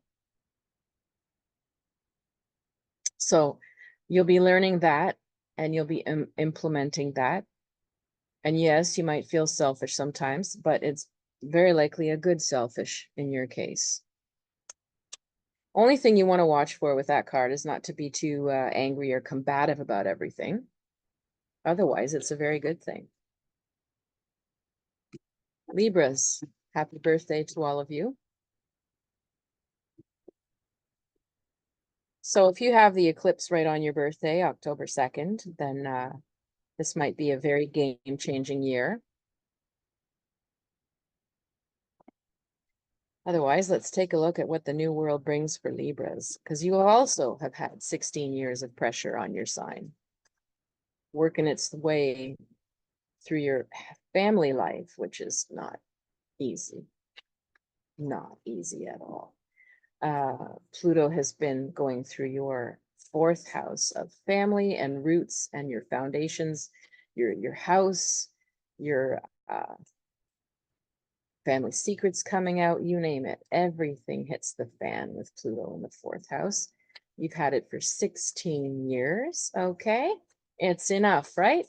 So you'll be learning that, and you'll be implementing that. And yes, you might feel selfish sometimes, but it's very likely a good selfish in your case. Only thing you want to watch for with that card is not to be too angry or combative about everything. Otherwise, it's a very good thing. Libras, happy birthday to all of you. So if you have the eclipse right on your birthday, October 2nd, then this might be a very game-changing year. Otherwise, let's take a look at what the new world brings for Libras, because you also have had 16 years of pressure on your sign, working its way through your family life, which is not easy. Not easy at all. Pluto has been going through your 4th house of family and roots and your foundations, your house, your family secrets coming out, you name it. Everything hits the fan with Pluto in the 4th house. You've had it for 16 years. Okay, it's enough, right?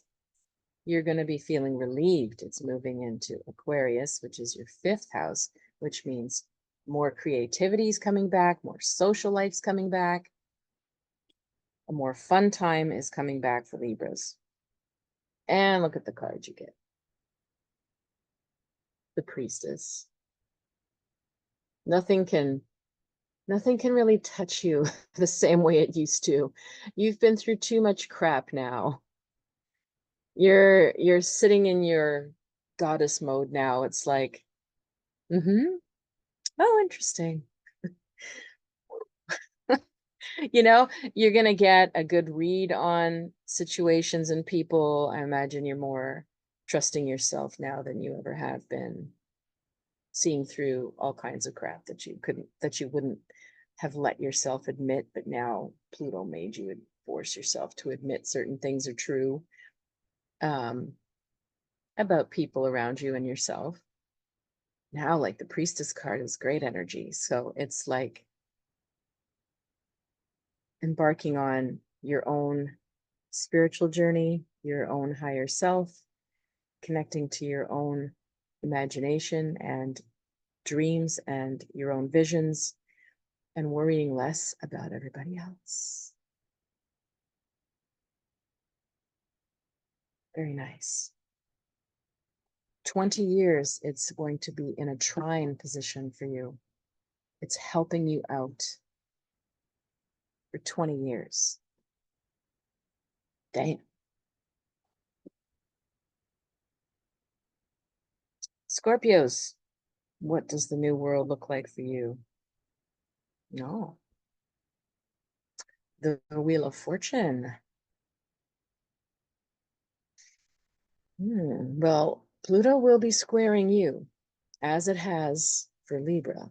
You're going to be feeling relieved. It's moving into Aquarius, which is your 5th house, which means more creativity is coming back, more social life's coming back, a more fun time is coming back for Libras. And look at the card you get. The Priestess. Nothing can really touch you the same way it used to. You've been through too much crap now. You're sitting in your goddess mode now. It's like, oh, interesting. You know, you're going to get a good read on situations and people. I imagine you're more trusting yourself now than you ever have been, seeing through all kinds of crap that you wouldn't have let yourself admit, but now Pluto made you force yourself to admit certain things are true about people around you and yourself. Now, like the Priestess card is great energy. So it's like embarking on your own spiritual journey, your own higher self, connecting to your own imagination and dreams and your own visions, and worrying less about everybody else. Very nice. 20 years, it's going to be in a trine position for you. It's helping you out for 20 years. Damn. Scorpios, what does the new world look like for you? No. The Wheel of Fortune. Well, Pluto will be squaring you, as it has for Libra.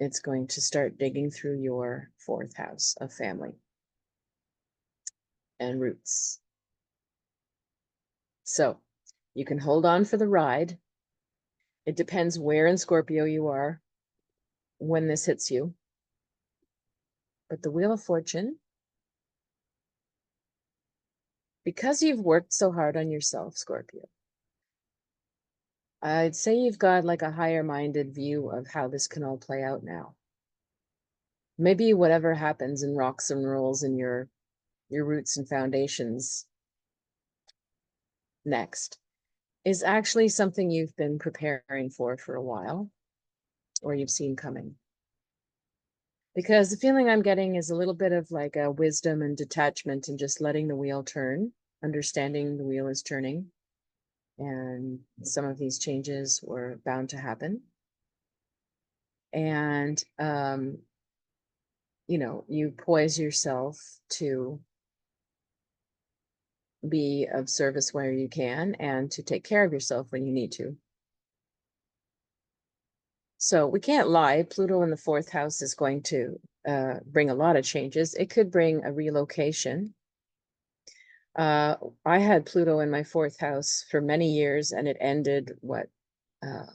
It's going to start digging through your 4th house of family and roots. So you can hold on for the ride. It depends where in Scorpio you are when this hits you. But the Wheel of Fortune, because you've worked so hard on yourself, Scorpio, I'd say you've got like a higher minded view of how this can all play out now. Maybe whatever happens and rocks and rolls in your roots and foundations next is actually something you've been preparing for a while, or you've seen coming. Because the feeling I'm getting is a little bit of like a wisdom and detachment and just letting the wheel turn, understanding the wheel is turning, and some of these changes were bound to happen. And, you know, you poise yourself to be of service where you can and to take care of yourself when you need to. So we can't lie. Pluto in the 4th house is going to bring a lot of changes. It could bring a relocation. I had Pluto in my 4th house for many years, and it ended, 5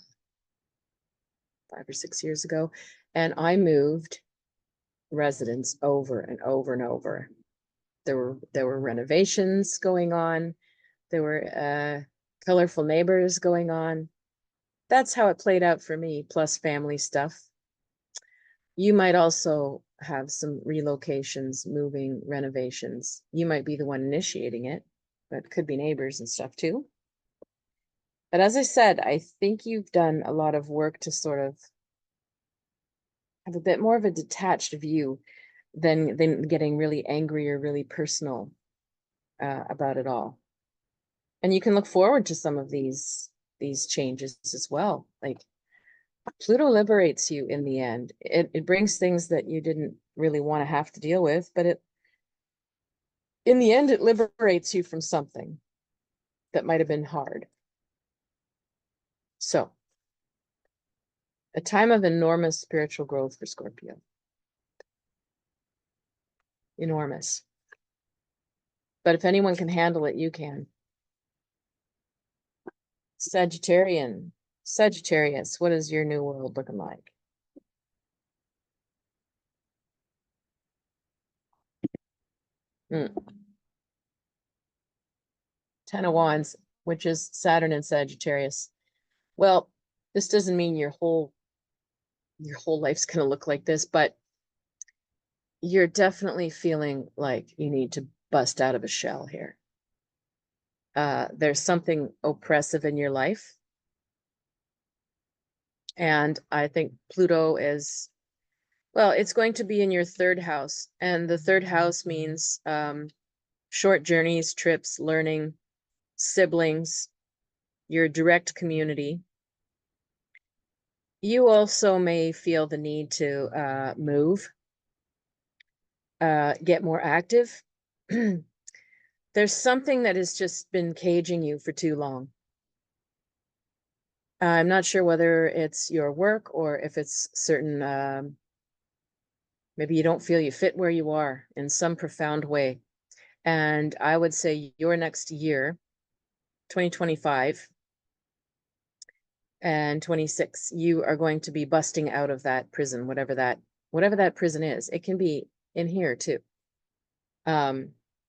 or 6 years ago. And I moved residents over and over and over. There were renovations going on. There were colorful neighbors going on. That's how it played out for me, plus family stuff. You might also have some relocations, moving, renovations. You might be the one initiating it, but it could be neighbors and stuff too. But as I said, I think you've done a lot of work to sort of have a bit more of a detached view. than getting really angry or really personal about it all. And you can look forward to some of these changes as well. Like Pluto liberates you in the end. It brings things that you didn't really want to have to deal with, but in the end, it liberates you from something that might have been hard. So, a time of enormous spiritual growth for Scorpio. Enormous. But if anyone can handle it, you can. Sagittarius, what is your new world looking like? Ten of Wands, which is Saturn and Sagittarius. Well, this doesn't mean your whole life's going to look like this, but you're definitely feeling like you need to bust out of a shell here. There's something oppressive in your life. And I think Pluto is, well, it's going to be in your third house. And the third house means short journeys, trips, learning, siblings, your direct community. You also may feel the need to move, get more active. There's something that has just been caging you for too long. I'm not sure whether it's your work or if it's certain, maybe you don't feel you fit where you are in some profound way. And I would say your next year, 2025 and 26, you are going to be busting out of that prison, whatever that prison is. It can be in here too.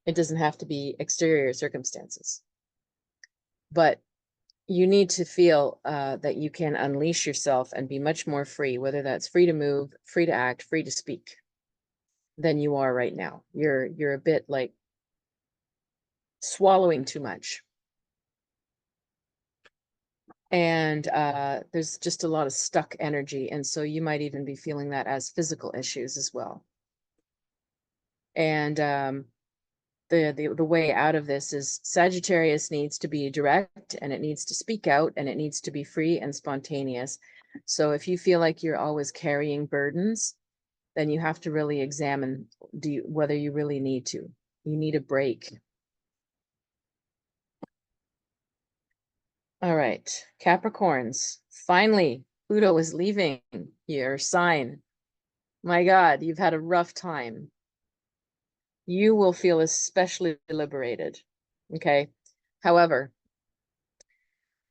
It doesn't have to be exterior circumstances, but you need to feel that you can unleash yourself and be much more free, whether that's free to move, free to act, free to speak, than you are right now. You're a bit like swallowing too much. And there's just a lot of stuck energy. And so you might even be feeling that as physical issues as well. And the way out of this is Sagittarius needs to be direct, and it needs to speak out, and it needs to be free and spontaneous. So if you feel like you're always carrying burdens, then you have to really examine whether you really need to. You need a break. All right, Capricorns. Finally, Pluto is leaving your sign. My God, you've had a rough time. You will feel especially liberated. Okay. However,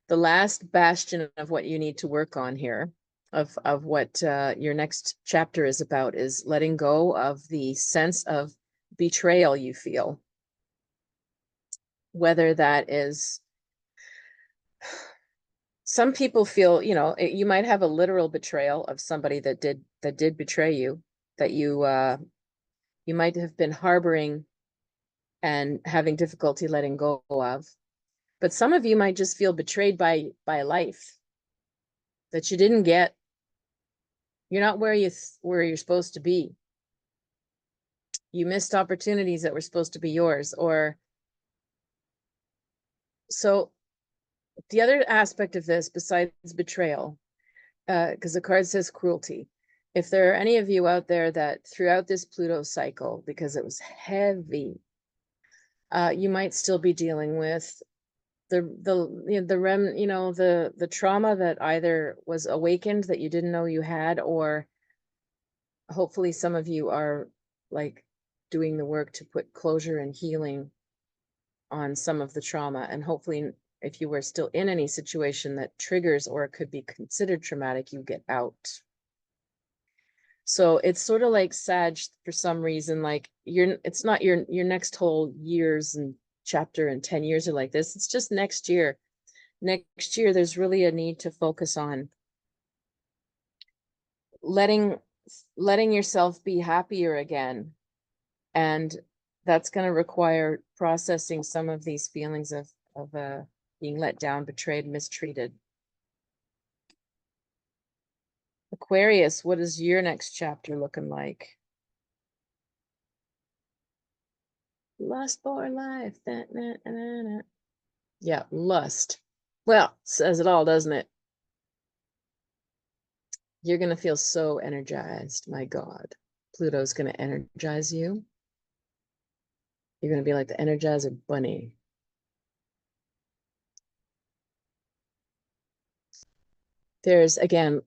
the last bastion of what you need to work on here, of what your next chapter is about, is letting go of the sense of betrayal you feel. Whether that is, some people feel, you might have a literal betrayal of somebody that did betray you, that you might have been harboring and having difficulty letting go of. But some of you might just feel betrayed by life, that you didn't get, you're not where you're supposed to be. You missed opportunities that were supposed to be yours. Or so the other aspect of this, besides betrayal, because the card says cruelty, if there are any of you out there that throughout this Pluto cycle, because it was heavy, you might still be dealing with the trauma that either was awakened that you didn't know you had, or hopefully some of you are like doing the work to put closure and healing on some of the trauma. And hopefully if you were still in any situation that triggers or could be considered traumatic, you get out. So it's sort of like Sag, for some reason, like it's not your next whole years and chapter and 10 years are like this. It's just next year. Next year, there's really a need to focus on letting yourself be happier again. And that's going to require processing some of these feelings of being let down, betrayed, mistreated. Aquarius, what is your next chapter looking like? Lust for life. Yeah, lust. Well, says it all, doesn't it? You're going to feel so energized. My God. Pluto's going to energize you. You're going to be like the Energizer Bunny. There's, again,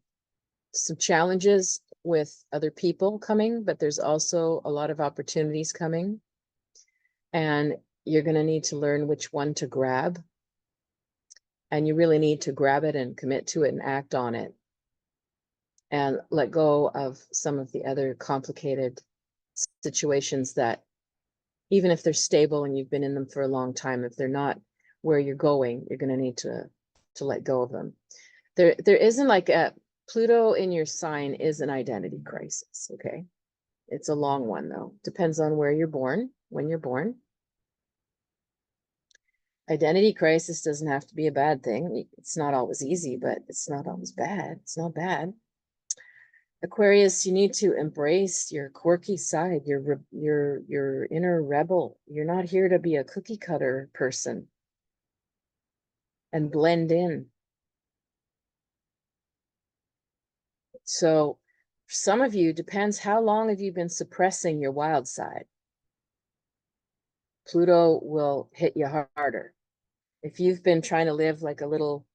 some challenges with other people coming, but there's also a lot of opportunities coming. And you're going to need to learn which one to grab. And you really need to grab it and commit to it and act on it. And let go of some of the other complicated situations that, even if they're stable and you've been in them for a long time, if they're not where you're going, you're going to need to let go of them. There isn't like a Pluto in your sign is an identity crisis. Okay. It's a long one though. Depends on where you're born, when you're born. Identity crisis doesn't have to be a bad thing. It's not always easy, but it's not always bad. It's not bad. Aquarius, you need to embrace your quirky side, your inner rebel. You're not here to be a cookie cutter person and blend in. So some of you, depends how long have you been suppressing your wild side. Pluto will hit you harder. If you've been trying to live like a little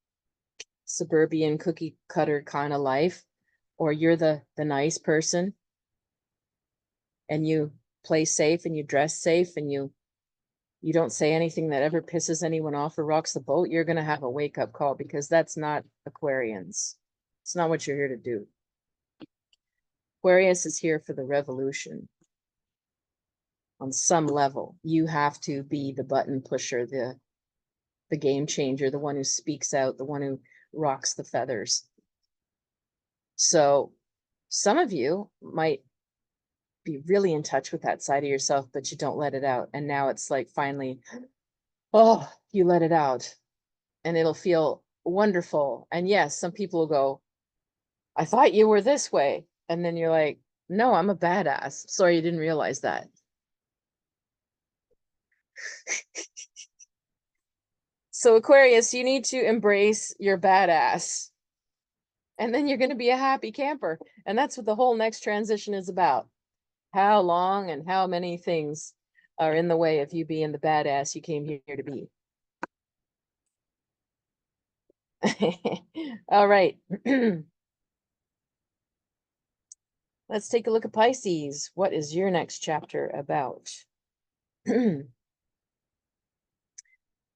suburban cookie cutter kind of life, or you're the nice person and you play safe and you dress safe and you don't say anything that ever pisses anyone off or rocks the boat, you're going to have a wake-up call, because that's not Aquarians. It's not what you're here to do. Aquarius is here for the revolution. On some level, you have to be the button pusher, the game changer, the one who speaks out, the one who rocks the feathers. So some of you might be really in touch with that side of yourself, but you don't let it out. And now it's like finally, oh, you let it out and it'll feel wonderful. And yes, some people will go, I thought you were this way. And then you're like, no, I'm a badass. Sorry, you didn't realize that. So Aquarius, you need to embrace your badass. And then you're going to be a happy camper. And that's what the whole next transition is about. How long and how many things are in the way of you being the badass you came here to be. All right. Let's take a look at Pisces. What is your next chapter about?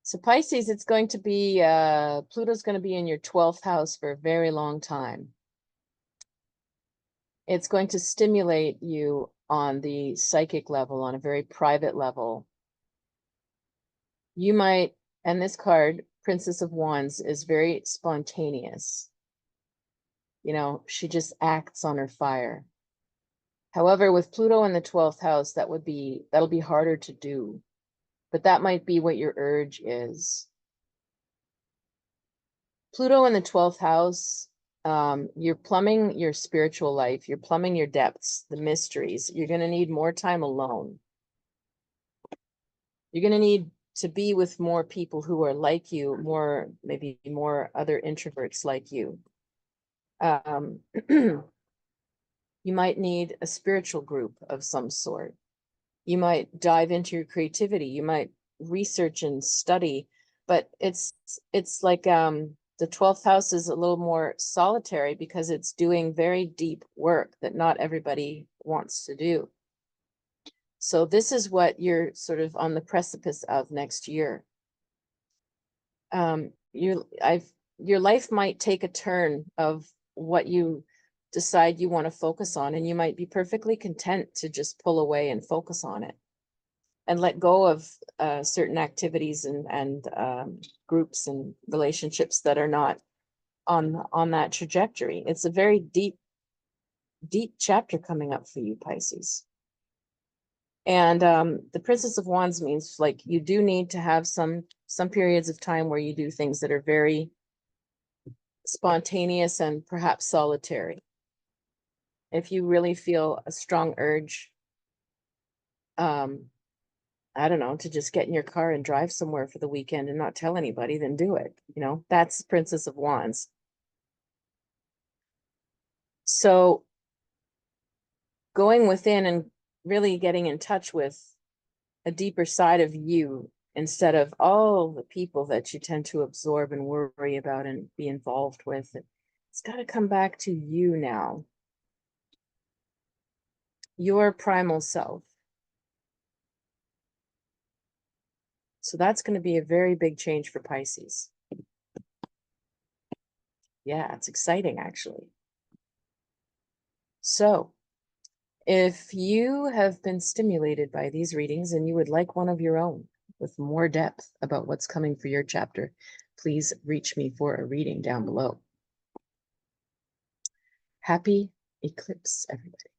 So Pisces, it's going to be, Pluto's going to be in your 12th house for a very long time. It's going to stimulate you on the psychic level, on a very private level. You might, and this card, Princess of Wands, is very spontaneous. You know, she just acts on her fire. However, with Pluto in the 12th house, that'll be harder to do. But that might be what your urge is. Pluto in the 12th house, you're plumbing your spiritual life. You're plumbing your depths, the mysteries. You're going to need more time alone. You're going to need to be with more people who are like you, maybe more other introverts like you. You might need a spiritual group of some sort. You might dive into your creativity. You might research and study, but it's like the 12th house is a little more solitary because it's doing very deep work that not everybody wants to do. So this is what you're sort of on the precipice of next year. Your life might take a turn of what you decide you want to focus on, and you might be perfectly content to just pull away and focus on it and let go of certain activities and groups and relationships that are not on that trajectory. It's a very deep chapter coming up for you, Pisces. And the Princess of Wands means like you do need to have some periods of time where you do things that are very spontaneous and perhaps solitary. If you really feel a strong urge I don't know, to just get in your car and drive somewhere for the weekend and not tell anybody, then do it. You know, that's Princess of Wands. So going within and really getting in touch with a deeper side of you instead of all the people that you tend to absorb and worry about and be involved with. It's got to come back to you now, your primal self. So that's going to be a very big change for Pisces. Yeah, it's exciting, actually. So if you have been stimulated by these readings and you would like one of your own with more depth about what's coming for your chapter, please reach me for a reading down below. Happy eclipse, everybody.